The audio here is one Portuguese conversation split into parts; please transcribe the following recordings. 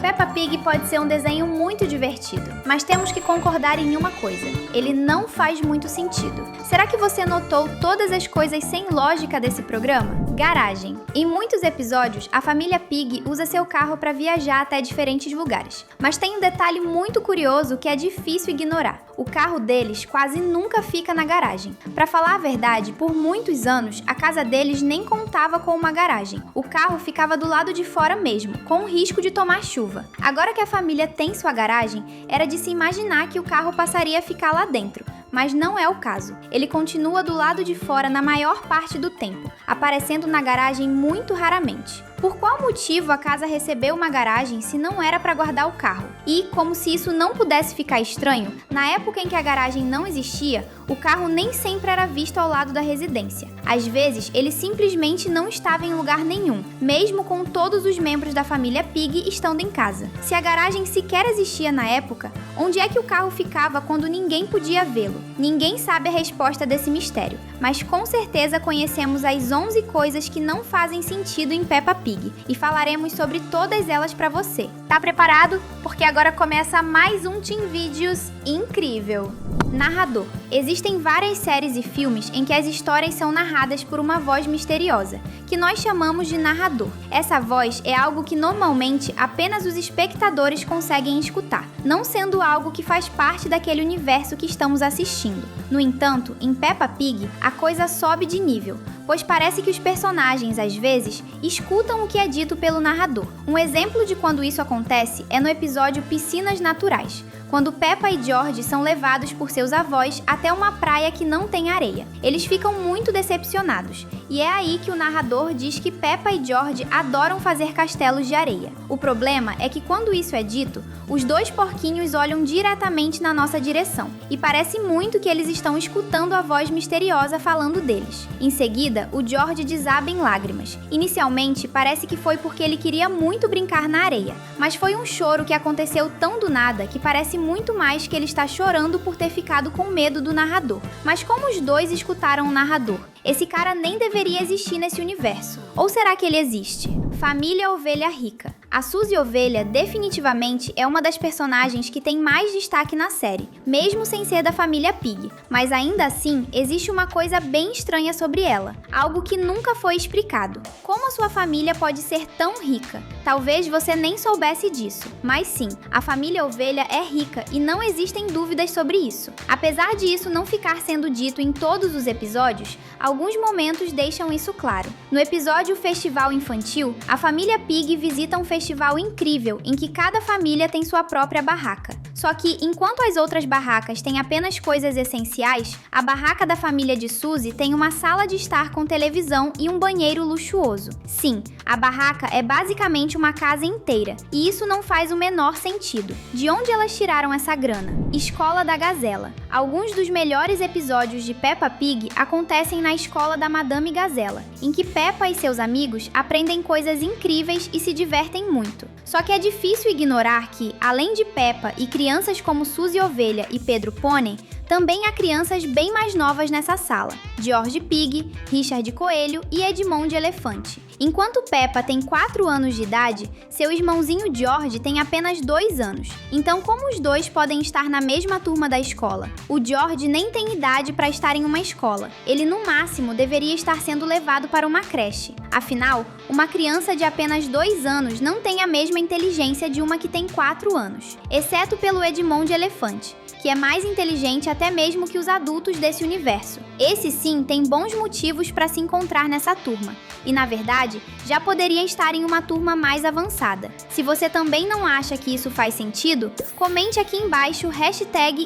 Peppa Pig pode ser um desenho muito divertido, mas temos que concordar em uma coisa: ele não faz muito sentido. Será que você notou todas as coisas sem lógica desse programa? Garagem. Em muitos episódios, a família Pig usa seu carro para viajar até diferentes lugares. Mas tem um detalhe muito curioso que é difícil ignorar: o carro deles quase nunca fica na garagem. Para falar a verdade, por muitos anos, a casa deles nem contava com uma garagem. O carro ficava do lado de fora mesmo, com o risco de tomar chuva. Agora que a família tem sua garagem, era de se imaginar que o carro passaria a ficar lá dentro. Mas não é o caso. Ele continua do lado de fora na maior parte do tempo, aparecendo na garagem muito raramente. Por qual motivo a casa recebeu uma garagem se não era para guardar o carro? E, como se isso não pudesse ficar estranho, na época em que a garagem não existia, o carro nem sempre era visto ao lado da residência. Às vezes, ele simplesmente não estava em lugar nenhum, mesmo com todos os membros da família Pig estando em casa. Se a garagem sequer existia na época, onde é que o carro ficava quando ninguém podia vê-lo? Ninguém sabe a resposta desse mistério, mas com certeza conhecemos as 11 coisas que não fazem sentido em Peppa Pig, e falaremos sobre todas elas para você. Tá preparado? Porque agora começa mais um Team Videos incrível! Narrador. Existem várias séries e filmes em que as histórias são narradas por uma voz misteriosa, que nós chamamos de narrador. Essa voz é algo que normalmente apenas os espectadores conseguem escutar, não sendo algo que faz parte daquele universo que estamos assistindo. No entanto, em Peppa Pig, a coisa sobe de nível, pois parece que os personagens, às vezes, escutam o que é dito pelo narrador. Um exemplo de quando isso acontece é no episódio Piscinas Naturais, quando Peppa e George são levados por seus avós até uma praia que não tem areia. Eles ficam muito decepcionados, e é aí que o narrador diz que Peppa e George adoram fazer castelos de areia. O problema é que quando isso é dito, os dois porquinhos olham diretamente na nossa direção, e parece muito que eles estão escutando a voz misteriosa falando deles. Em seguida, o George desaba em lágrimas. Inicialmente, parece que foi porque ele queria muito brincar na areia, mas foi um choro que aconteceu tão do nada que parece muito mais que ele está chorando por ter ficado com medo do narrador. Mas como os dois escutaram o narrador? Esse cara nem deveria existir nesse universo. Ou será que ele existe? Família Ovelha Rica. A Suzy Ovelha definitivamente é uma das personagens que tem mais destaque na série, mesmo sem ser da família Pig. Mas ainda assim, existe uma coisa bem estranha sobre ela, algo que nunca foi explicado. Como a sua família pode ser tão rica? Talvez você nem soubesse disso, mas sim, a família Ovelha é rica e não existem dúvidas sobre isso. Apesar de isso não ficar sendo dito em todos os episódios, alguns momentos deixam isso claro. No episódio Festival Infantil, a família Pig visita um festival incrível em que cada família tem sua própria barraca. Só que, enquanto as outras barracas têm apenas coisas essenciais, a barraca da família de Suzy tem uma sala de estar com televisão e um banheiro luxuoso. Sim, a barraca é basicamente uma casa inteira, e isso não faz o menor sentido. De onde elas tiraram essa grana? Escola da Gazela. Alguns dos melhores episódios de Peppa Pig acontecem na escola da Madame Gazela, em que Peppa e seus amigos aprendem coisas incríveis e se divertem muito. Só que é difícil ignorar que, além de Peppa e crianças como Suzy Ovelha e Pedro Pônei, também há crianças bem mais novas nessa sala: George Pig, Richard Coelho e Edmond Elefante. Enquanto Peppa tem 4 anos de idade, seu irmãozinho George tem apenas 2 anos. Então, como os dois podem estar na mesma turma da escola? O George nem tem idade para estar em uma escola. Ele, no máximo, deveria estar sendo levado para uma creche. Afinal, uma criança de apenas 2 anos não tem a mesma inteligência de uma que tem 4 anos. Exceto pelo Edmond Elefante, que é mais inteligente até mesmo que os adultos desse universo. Esse sim tem bons motivos para se encontrar nessa turma, e na verdade, já poderia estar em uma turma mais avançada. Se você também não acha que isso faz sentido, comente aqui embaixo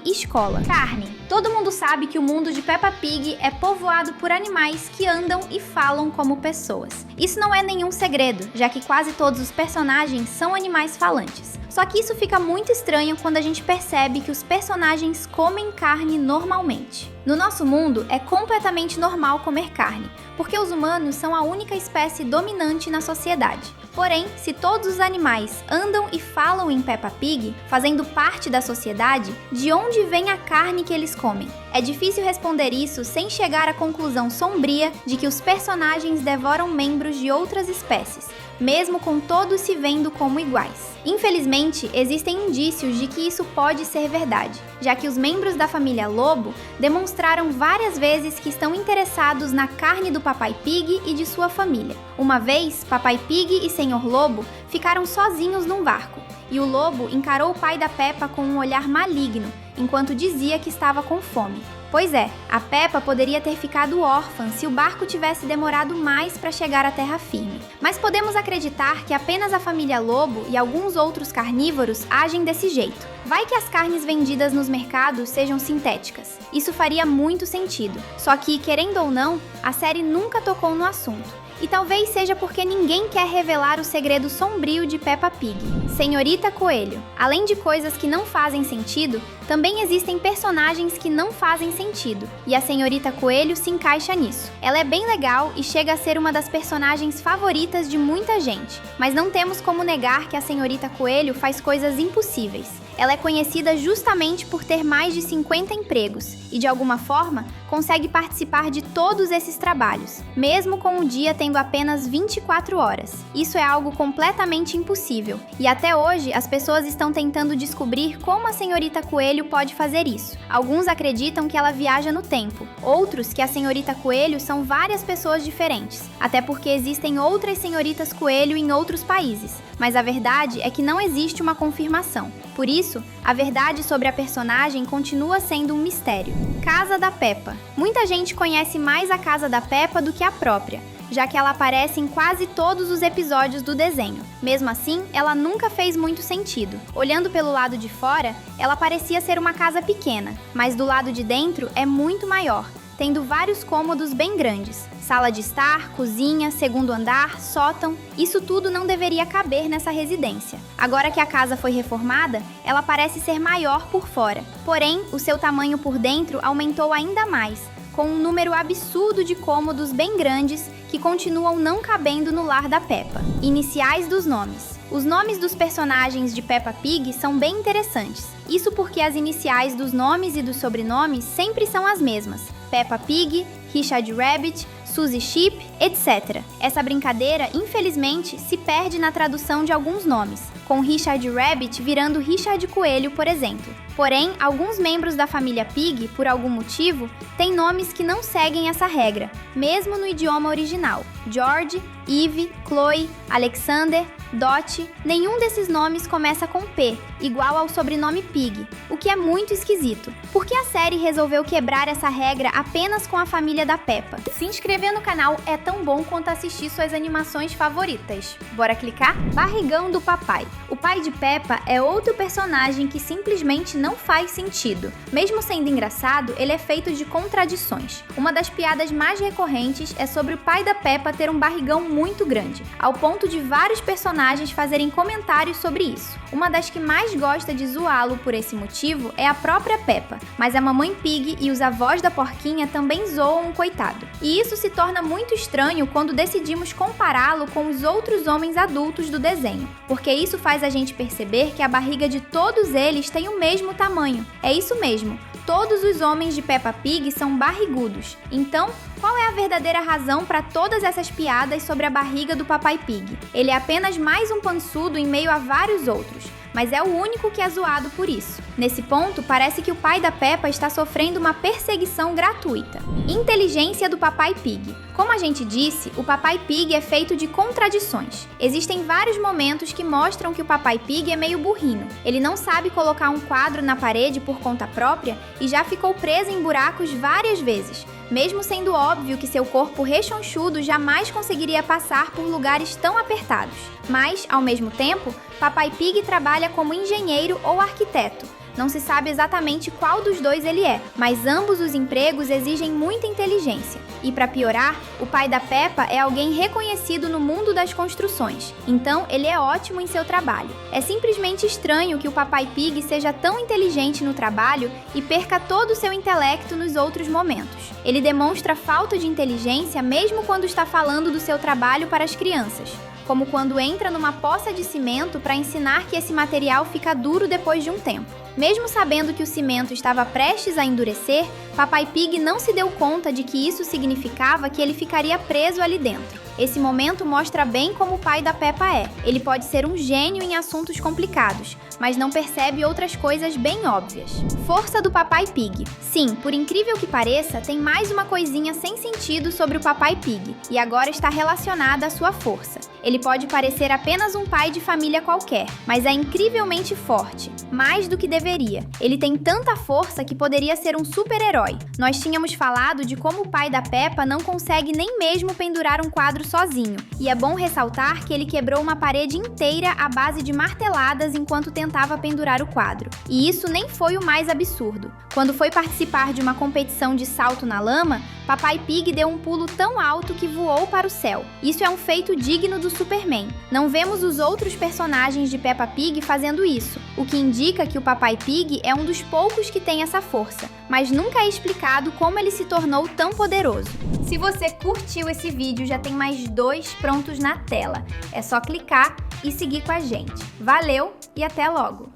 #escola. Carne. Todo mundo sabe que o mundo de Peppa Pig é povoado por animais que andam e falam como pessoas. Isso não é nenhum segredo, já que quase todos os personagens são animais falantes. Só que isso fica muito estranho quando a gente percebe que os personagens comem carne normalmente. No nosso mundo, é completamente normal comer carne, porque os humanos são a única espécie dominante na sociedade. Porém, se todos os animais andam e falam em Peppa Pig, fazendo parte da sociedade, de onde vem a carne que eles comem? É difícil responder isso sem chegar à conclusão sombria de que os personagens devoram membros de outras espécies, mesmo com todos se vendo como iguais. Infelizmente, existem indícios de que isso pode ser verdade, já que os membros da família Lobo demonstraram várias vezes que estão interessados na carne do Papai Pig e de sua família. Uma vez, Papai Pig e Senhor Lobo ficaram sozinhos num barco, e o lobo encarou o pai da Peppa com um olhar maligno, enquanto dizia que estava com fome. Pois é, a Peppa poderia ter ficado órfã se o barco tivesse demorado mais para chegar à terra firme. Mas podemos acreditar que apenas a família Lobo e alguns outros carnívoros agem desse jeito. Vai que as carnes vendidas nos mercados sejam sintéticas. Isso faria muito sentido. Só que, querendo ou não, a série nunca tocou no assunto. E talvez seja porque ninguém quer revelar o segredo sombrio de Peppa Pig. Senhorita Coelho. Além de coisas que não fazem sentido, também existem personagens que não fazem sentido, e a Senhorita Coelho se encaixa nisso. Ela é bem legal e chega a ser uma das personagens favoritas de muita gente, mas não temos como negar que a Senhorita Coelho faz coisas impossíveis. Ela é conhecida justamente por ter mais de 50 empregos e, de alguma forma, consegue participar de todos esses trabalhos, mesmo com o dia tendo apenas 24 horas. Isso é algo completamente impossível, e até hoje as pessoas estão tentando descobrir como a Senhorita Coelho pode fazer isso. Alguns acreditam que ela viaja no tempo, outros que a Senhorita Coelho são várias pessoas diferentes, até porque existem outras Senhoritas Coelho em outros países. Mas a verdade é que não existe uma confirmação. Por isso, a verdade sobre a personagem continua sendo um mistério. Casa da Peppa. Muita gente conhece mais a Casa da Peppa do que a própria, já que ela aparece em quase todos os episódios do desenho. Mesmo assim, ela nunca fez muito sentido. Olhando pelo lado de fora, ela parecia ser uma casa pequena, mas do lado de dentro é muito maior, tendo vários cômodos bem grandes. Sala de estar, cozinha, segundo andar, sótão, isso tudo não deveria caber nessa residência. Agora que a casa foi reformada, ela parece ser maior por fora. Porém, o seu tamanho por dentro aumentou ainda mais, com um número absurdo de cômodos bem grandes que continuam não cabendo no lar da Peppa. Iniciais dos nomes. Os nomes dos personagens de Peppa Pig são bem interessantes. Isso porque as iniciais dos nomes e dos sobrenomes sempre são as mesmas. Peppa Pig, Richard Rabbit, Suzy Sheep, etc. Essa brincadeira, infelizmente, se perde na tradução de alguns nomes, com Richard Rabbit virando Richard Coelho, por exemplo. Porém, alguns membros da família Pig, por algum motivo, têm nomes que não seguem essa regra, mesmo no idioma original. George, Eve, Chloe, Alexander, Dot, nenhum desses nomes começa com P, igual ao sobrenome Pig, o que é muito esquisito. Por que a série resolveu quebrar essa regra apenas com a família da Peppa? Se inscrever no canal é tão bom quanto assistir suas animações favoritas. Bora clicar? Barrigão do Papai. O pai de Peppa é outro personagem que simplesmente não faz sentido. Mesmo sendo engraçado, ele é feito de contradições. Uma das piadas mais recorrentes é sobre o pai da Peppa ter um barrigão muito grande, ao ponto de vários personagens fazerem comentários sobre isso. Uma das que mais gosta de zoá-lo por esse motivo é a própria Peppa, mas a mamãe Pig e os avós da porquinha também zoam o coitado. E isso se torna muito estranho quando decidimos compará-lo com os outros homens adultos do desenho, porque isso faz a gente perceber que a barriga de todos eles tem o mesmo tamanho. É isso mesmo, todos os homens de Peppa Pig são barrigudos. Então, qual é a verdadeira razão para todas essas piadas sobre a barriga do Papai Pig? Ele é apenas mais um pançudo em meio a vários outros, mas é o único que é zoado por isso. Nesse ponto, parece que o pai da Peppa está sofrendo uma perseguição gratuita. Inteligência do Papai Pig. Como a gente disse, o Papai Pig é feito de contradições. Existem vários momentos que mostram que o Papai Pig é meio burrinho. Ele não sabe colocar um quadro na parede por conta própria e já ficou preso em buracos várias vezes, mesmo sendo óbvio que seu corpo rechonchudo jamais conseguiria passar por lugares tão apertados. Mas, ao mesmo tempo, Papai Pig trabalha como engenheiro ou arquiteto. Não se sabe exatamente qual dos dois ele é, mas ambos os empregos exigem muita inteligência. E para piorar, o pai da Peppa é alguém reconhecido no mundo das construções, então ele é ótimo em seu trabalho. É simplesmente estranho que o Papai Pig seja tão inteligente no trabalho e perca todo o seu intelecto nos outros momentos. Ele demonstra falta de inteligência mesmo quando está falando do seu trabalho para as crianças, como quando entra numa poça de cimento para ensinar que esse material fica duro depois de um tempo. Mesmo sabendo que o cimento estava prestes a endurecer, Papai Pig não se deu conta de que isso significava que ele ficaria preso ali dentro. Esse momento mostra bem como o pai da Peppa é. Ele pode ser um gênio em assuntos complicados, mas não percebe outras coisas bem óbvias. Força do Papai Pig. Sim, por incrível que pareça, tem mais uma coisinha sem sentido sobre o Papai Pig, e agora está relacionada à sua força. Ele pode parecer apenas um pai de família qualquer, mas é incrivelmente forte, mais do que deveria. Ele tem tanta força que poderia ser um super-herói. Nós tínhamos falado de como o pai da Peppa não consegue nem mesmo pendurar um quadro sozinho, e é bom ressaltar que ele quebrou uma parede inteira à base de marteladas enquanto tentava pendurar o quadro. E isso nem foi o mais absurdo. Quando foi participar de uma competição de salto na lama, Papai Pig deu um pulo tão alto que voou para o céu. Isso é um feito digno do Superman. Não vemos os outros personagens de Peppa Pig fazendo isso, o que indica que o Papai Pig é um dos poucos que tem essa força, mas nunca é explicado como ele se tornou tão poderoso. Se você curtiu esse vídeo, já tem mais 2 prontos na tela. É só clicar e seguir com a gente. Valeu e até logo!